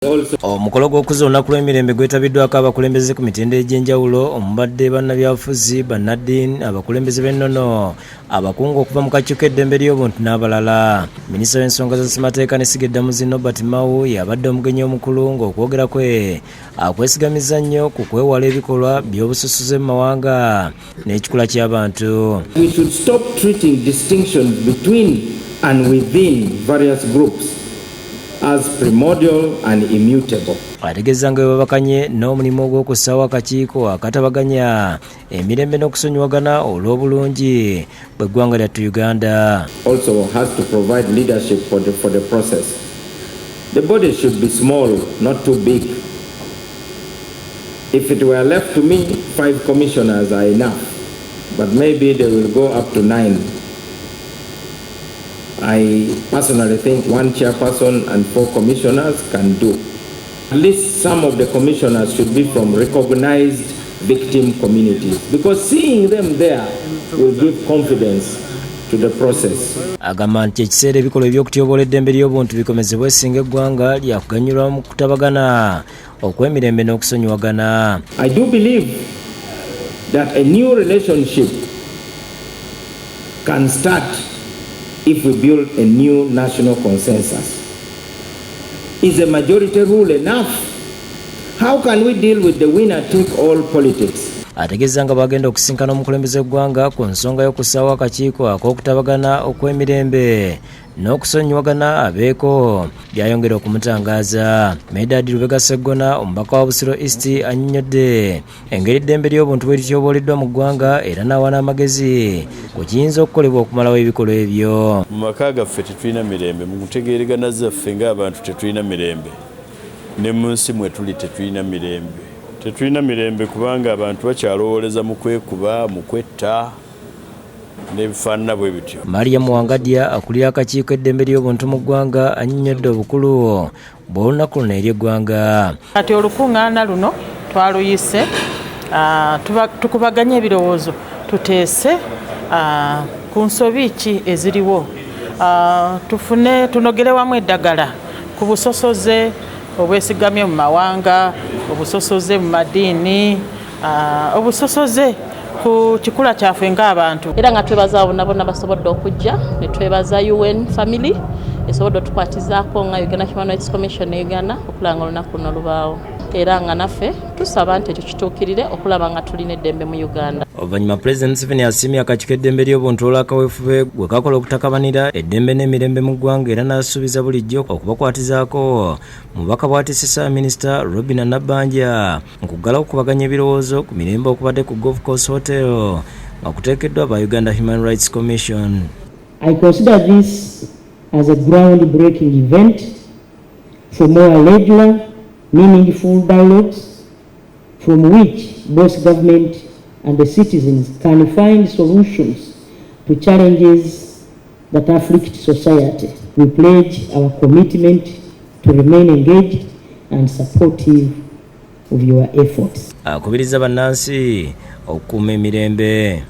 Omukolo gw'okukuza olunaku lw'emirembe gwetabiddwako abakulembeze ku mitendera egy'enjawulo omubadde bannabyabufuzi bannaddiini abakulembeze b'ennono abakungu okuva mu kakiiko eddembe ly'obuntu n'abalala. Minisita w'ensonga za Ssemateeka Norbart Mao yabadde omugenyi omukulu ng'okwogera kwe akwesigamiza nnyo ku kwewala ebikolwa by'obususuze mu mawanga n'ekikula ky'abantu. We should stop treating distinctions between and within various groups as primordial and immutable. Ategeza nga bwabakanye n'omulimu ogw'okussaawo akakiiko akatabaganya emirembe n'okusonyiwagana olw'obulungi bw'eggwanga lyattu Uganda. Also has to provide leadership for the process. The body should be small, not too big. If it were left to me, 5 commissioners are enough, but maybe they will go up to 9. I personally think 1 chairperson and 4 commissioners can do. At least some of the commissioners should be from recognized victim communities, because seeing them there will give confidence to the process. Agamba nti ekiseera ebikolwa eby'okutyoboola eddembe ly'obuntu bikomezebwe singa eggwanga lyakuganyulwa mu kutabagana okw'emirembe n'okusonyiwagana. I do believe that a new relationship can start if we build a new national consensus. Is a majority rule enough? How can we deal with the winner-take-all politics? Ategeza nga bagenda okusinkana omukulembeze w'eggwanga ku nsonga y'okussaawo akakiiko ak'okutabagana okw'emirembe n'okusonyiwagana abeeko byayongera okumutangaaza. Medad Lubega Seggona omubaka wa Busiro East annyonnyodde engeri eddembe ly'obuntu bwe lityobooleddwa mu ggwanga era n'awa n'amagezi ku kiyinza okukolebwa okumalawo ebikolwa ebyo. Mu maka gaffe tetulina mirembe, mu kutegeeragana zaffe ng'abantu tetulina mirembe, ne Munsi mwe tuli tetulina mirembe. Tetulina mirembe kubanga abantu bakyalowooleza mu kwekuba, mu kwetta n'ebifaanana bwe bityo. Maria Muwangadya akulira akakiiko eddembe ly'obuntu mu ggwanga annyonnyodde obukulu bw'olunaku luno eri eggwanga. Kati olukungaana luno twaluyise tukubaganye ebirowoozo tuteese ku nsobi ki eziriwo, tufune tunogere wamu eddagala ku busosoze obwesigamye mu mawanga, obusosoze mu madiini, obusosoze ku kikula kyaffe ng'abantu. Era nga twebaza abo nabo basobodde okujja, ne twebaza UN family esobodde otukwatizaako nga Uganda Human Rights Commission e Uganda okulanga olunaku luno lubaawo. Era nga naffe tusaba nti ekyo kituukirire okulaba nga tulina eddembe mu Uganda. Oluvannyuma Pulezidenti Museveni asiimye akakiiko eddembe ly'obuntu olw'akaweefube gwe kakola okutakabanira eddembe n'emirembe mu ggwanga era n'asuubiza bulijjo okubakwatizaako mubaka bw'atisisa Minisita Robina Nabbanja nkuggalawo okubaganya ebirowoozo ku mirembe okubadde ku Golf Course Hotel nga kuteekeddwa ba Uganda Human Rights Commission. I consider this as a ground-breaking event for more regular, meaningful dialogues from which both government and the citizens can find solutions to challenges that afflict society. We pledge our commitment to remain engaged and supportive of your efforts. Akubiriza bannansi okukuuma emirembe.